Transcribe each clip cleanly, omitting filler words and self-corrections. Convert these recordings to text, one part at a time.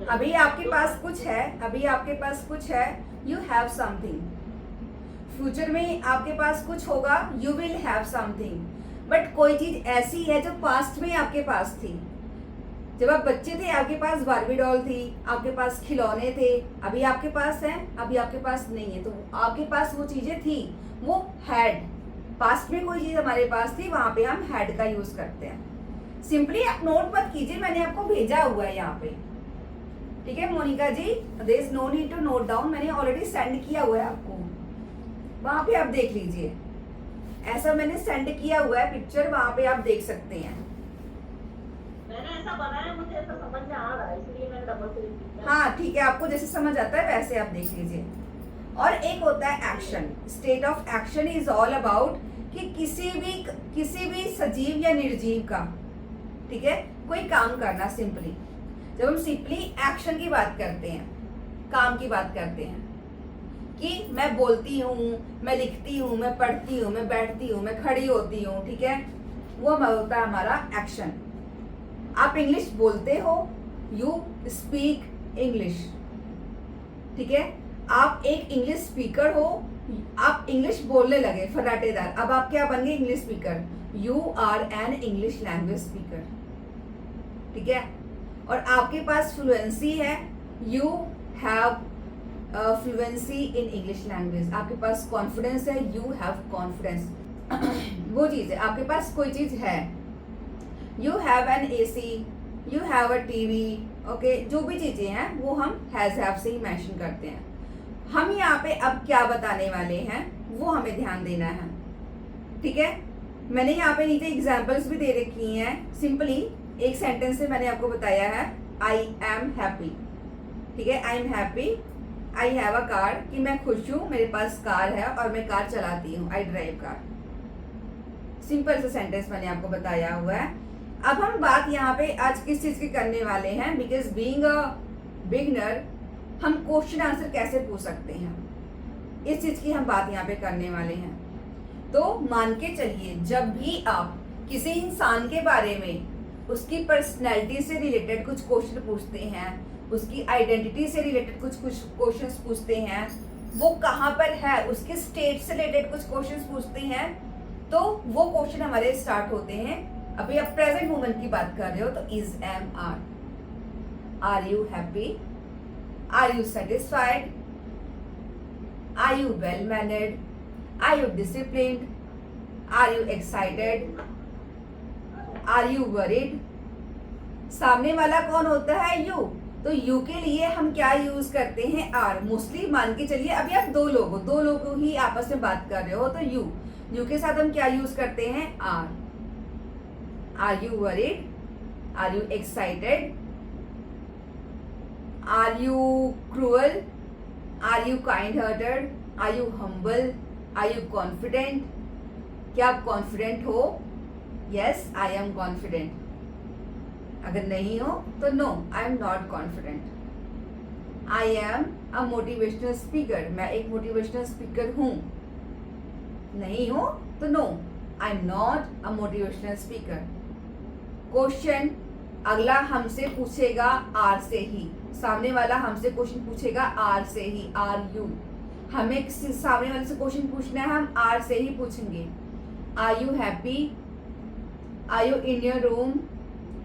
अभी आपके पास कुछ है, अभी आपके पास कुछ है, यू हैव समथिंग। फ्यूचर में आपके पास कुछ होगा, you will have something. But कोई चीज ऐसी है जो पास्ट में आपके पास थी। जब आप बच्चे थे आपके पास बारबी डॉल थी, आपके पास खिलौने थे, अभी आपके पास है, अभी आपके पास नहीं है। तो आपके पास वो चीजें थी, वो हैड। पास्ट में कोई चीज हमारे पास थी, वहां पे हम हैड का यूज करते हैं। सिंपली आप नोट मत कीजिए, मैंने आपको भेजा हुआ है यहाँ पे, ठीक है Monica ji. There is no need to note down, मैंने ऑलरेडी सेंड किया हुआ है आपको, वहां पे आप देख लीजिए। ऐसा मैंने सेंड किया हुआ है पिक्चर, वहां पे आप देख सकते हैं। मैंने ऐसा बनाया, मुझे ऐसा समझ में आ रहा है, इसलिए मैंने डबल क्लिक किया। हाँ ठीक है, आपको जैसे समझ आता है वैसे आप देख लीजिए। और एक होता है action. State of action is all about कि किसी भी सजीव या निर्जीव का, ठीक है, कोई काम करना। सिंपली जब हम सिंपली एक्शन की बात करते हैं, काम की बात करते हैं, कि मैं बोलती हूँ, मैं लिखती हूँ, मैं पढ़ती हूँ, मैं बैठती हूँ, मैं खड़ी होती हूँ, ठीक है, वो होता है हमारा एक्शन। आप इंग्लिश बोलते हो, यू स्पीक इंग्लिश, ठीक है। आप एक इंग्लिश स्पीकर हो, आप इंग्लिश बोलने लगे फटाटेदार, अब आप क्या बन गए, English speaker. You are an English language speaker, ठीक है। और आपके पास फ्लुएंसी है, you have fluency in English language. आपके पास कॉन्फिडेंस है, यू हैव कॉन्फिडेंस। वो चीज है, आपके पास कोई चीज है, you have an AC, you have a TV, okay. जो भी चीजें हैं वो हम हैज हैव से ही मेंशन करते हैं। हम यहाँ पे अब क्या बताने वाले हैं वो हमें ध्यान देना है, ठीक है। मैंने यहाँ पे नीचे एग्जांपल्स भी दे रखी हैं। सिंपली एक सेंटेंस से मैंने आपको बताया है, आई एम हैप्पी, ठीक है। I am happy, I have a car, कि मैं खुश हूँ, मेरे पास कार है और मैं कार चलाती हूँ, आई ड्राइव कार। सिंपल सा सेंटेंस मैंने आपको बताया हुआ है। अब हम बात यहाँ पे आज किस चीज की करने वाले हैं, बिकॉज बीइंग अ बिगनर हम क्वेश्चन आंसर कैसे पूछ सकते हैं, इस चीज की हम बात यहाँ पे करने वाले हैं। तो मान के चलिए, जब भी आप किसी इंसान के बारे में, उसकी पर्सनैलिटी से रिलेटेड कुछ क्वेश्चन पूछते हैं, उसकी आइडेंटिटी से रिलेटेड कुछ क्वेश्चंस पूछते हैं, वो कहाँ पर है, उसके स्टेट से रिलेटेड कुछ क्वेश्चंस पूछते हैं, तो वो क्वेश्चन हमारे स्टार्ट होते हैं। अभी आप प्रेजेंट मोमेंट की बात कर रहे हो तो is, am, are you happy, are you satisfied, are you well mannered, are you disciplined, are you excited, are you worried. सामने वाला कौन होता है, यू। तो यू के लिए हम क्या यूज करते हैं, आर। मोस्टली मान के चलिए अभी आप दो लोग ही आपस में बात कर रहे हो तो यू के साथ हम क्या यूज करते हैं, are. Are you worried, are you excited, are you cruel, are you kind hearted, are you humble, are you confident. क्या आप कॉन्फिडेंट हो, यस आई एम कॉन्फिडेंट। अगर नहीं हो तो no, I am not confident. I am a motivational speaker, मैं एक motivational speaker हूं। नहीं हो तो no, I am not a motivational speaker. Question अगला हमसे पूछेगा आर से ही, सामने वाला हमसे क्वेश्चन पूछेगा आर से ही, आर यू। हमें किसी सामने वाले से क्वेश्चन पूछना है, हम आर से ही पूछेंगे। Are you happy, are you in your room,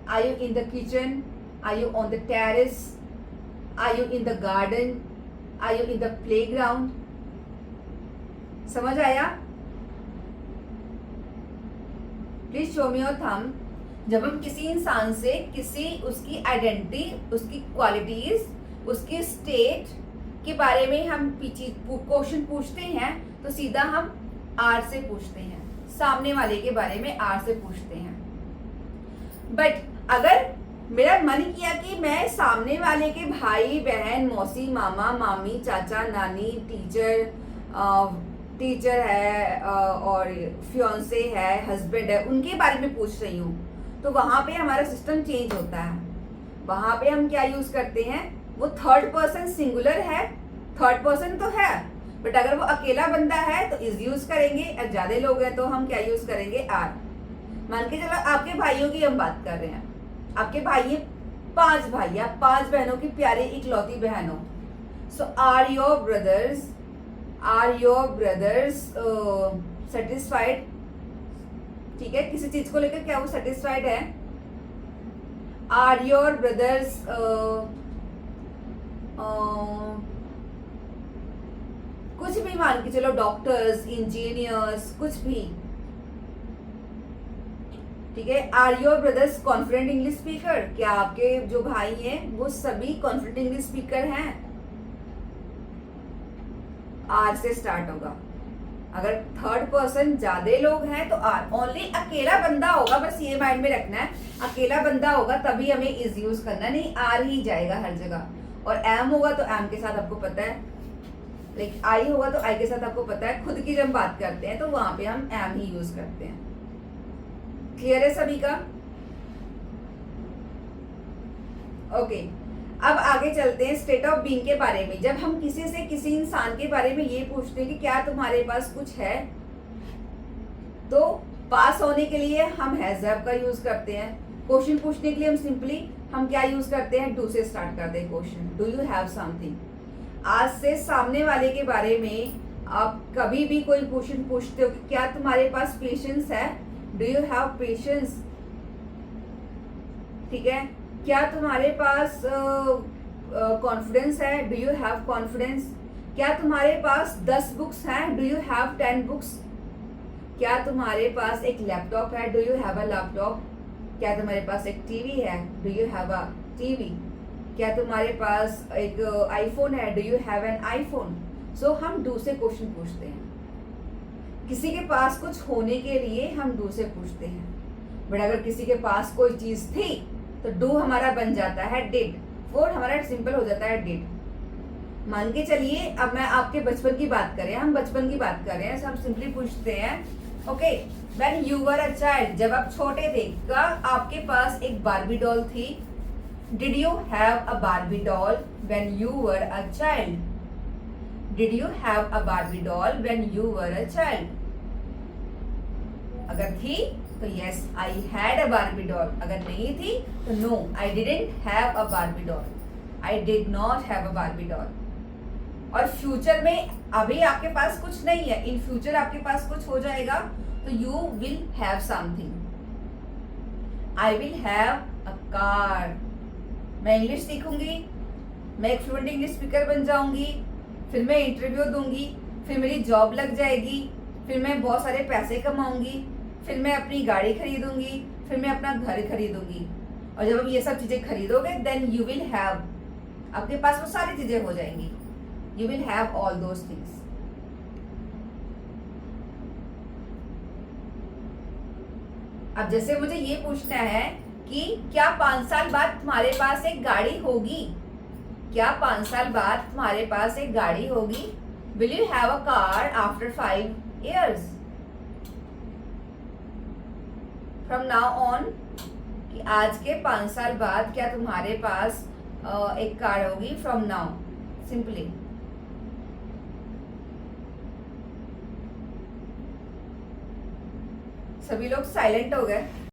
are you in the kitchen, are you on the terrace, are you in the garden, are you in the playground. समझ आया? Please show me your thumb. जब हम किसी इंसान से उसकी identity, उसकी qualities, उसकी स्टेट के बारे में हम क्वेश्चन पूछते हैं तो सीधा हम आर से पूछते हैं, सामने वाले के बारे में आर से पूछते हैं। बट अगर मेरा मन किया कि मैं सामने वाले के भाई बहन, मौसी, मामा, मामी, चाचा, नानी, टीचर है और फियांसे है, हस्बैंड है, उनके बारे में पूछ रही हूँ, तो वहां पे हमारा सिस्टम चेंज होता है। वहां पे हम क्या यूज करते हैं, वो थर्ड पर्सन सिंगुलर है, थर्ड पर्सन तो है, बट अगर वो अकेला बंदा है तो इज यूज करेंगे, और ज्यादा लोग हैं तो हम क्या यूज करेंगे, आर। मान के चलो आपके भाइयों की हम बात कर रहे हैं, आपके भाई 5 भाई या 5 बहनों की प्यारी इकलौती बहन हो। सो आर योर ब्रदर्स सेटिस्फाइड? ठीक है, किसी चीज को लेकर क्या वो सेटिस्फाइड है? आर योर ब्रदर्स कुछ भी मान के चलो, डॉक्टर्स, इंजीनियर्स, कुछ भी, ठीक है। Are your brothers confident English speaker? क्या आपके जो भाई हैं वो सभी कॉन्फिडेंट इंग्लिश स्पीकर हैं? आर से स्टार्ट होगा। अगर थर्ड पर्सन ज्यादा लोग हैं तो आर। ओनली अकेला बंदा होगा, बस ये माइंड में रखना है, अकेला बंदा होगा तभी हमें इज यूज करना, नहीं आर ही जाएगा हर जगह। और एम होगा तो एम के साथ आपको पता है, लाइक आई होगा तो आई के साथ आपको पता है, खुद की जब बात करते हैं तो वहां पे हम एम ही यूज करते हैं। क्लियर है सभी का? ओके, अब आगे चलते हैं स्टेट ऑफ बीइंग के बारे में। जब हम किसी से, किसी इंसान के बारे में ये पूछते हैं कि क्या तुम्हारे पास कुछ है, तो पास होने के लिए हम हैज हैव का यूज करते हैं। क्वेश्चन पूछने के लिए हम सिंपली हम क्या यूज करते हैं? डू से स्टार्ट करते हैं question, do you have something. आज से सामने वाले के बारे में आप कभी भी कोई क्वेश्चन पूछते हो कि क्या तुम्हारे पास पेशेंस है? Do you have patience? ठीक है, क्या तुम्हारे पास कॉन्फिडेंस है? Do you have confidence? क्या तुम्हारे पास 10 बुक्स हैं? Do you have 10 books? क्या तुम्हारे पास एक लैपटॉप है? Do you have a laptop? क्या तुम्हारे पास एक टीवी है? Do you have a TV? क्या तुम्हारे पास एक आईफोन है? Do you have an iPhone? So हम डू से क्वेश्चन पूछते हैं। किसी के पास कुछ होने के लिए हम डू से पूछते हैं, बट अगर किसी के पास कोई चीज थी तो डू हमारा बन जाता है डिड, फोर हमारा सिंपल हो जाता है डिड। मान के चलिए अब मैं आपके बचपन की बात करें, हम बचपन की बात कर रहे हैं, हम सिंपली पूछते हैं okay, when you were a child, जब आप छोटे थे, क्या आपके पास एक बार्बी डॉल थी? Did you have a Barbie doll when you were a child? Did you have a Barbie doll when you were a child? अगर थी तो yes, I had a Barbie doll. अगर नहीं थी तो no, I didn't have a Barbie doll, I did not have a Barbie doll. और future में अभी आपके पास कुछ नहीं है, इन फ्यूचर आपके पास कुछ हो जाएगा तो you will have something. I will have a car. मैं इंग्लिश सीखूंगी, मैं एक फ्लुएंट इंग्लिश स्पीकर बन जाऊंगी, फिर मैं इंटरव्यू दूंगी, फिर मेरी जॉब लग जाएगी, फिर मैं बहुत सारे पैसे कमाऊंगी, फिर मैं अपनी गाड़ी खरीदूंगी, फिर मैं अपना घर खरीदूंगी। और जब आप ये सब चीजें खरीदोगे देन यू विल हैव, आपके पास वो सारी चीजें हो जाएंगी, you will have all those things. अब जैसे मुझे ये पूछना है कि क्या 5 साल बाद तुम्हारे पास एक गाड़ी होगी? क्या 5 साल बाद तुम्हारे पास एक गाड़ी होगी? Will you have a car after 5 years? From now on, कि आज के 5 साल बाद क्या तुम्हारे पास एक कार होगी? From now, simply. सभी लोग साइलेंट हो गए।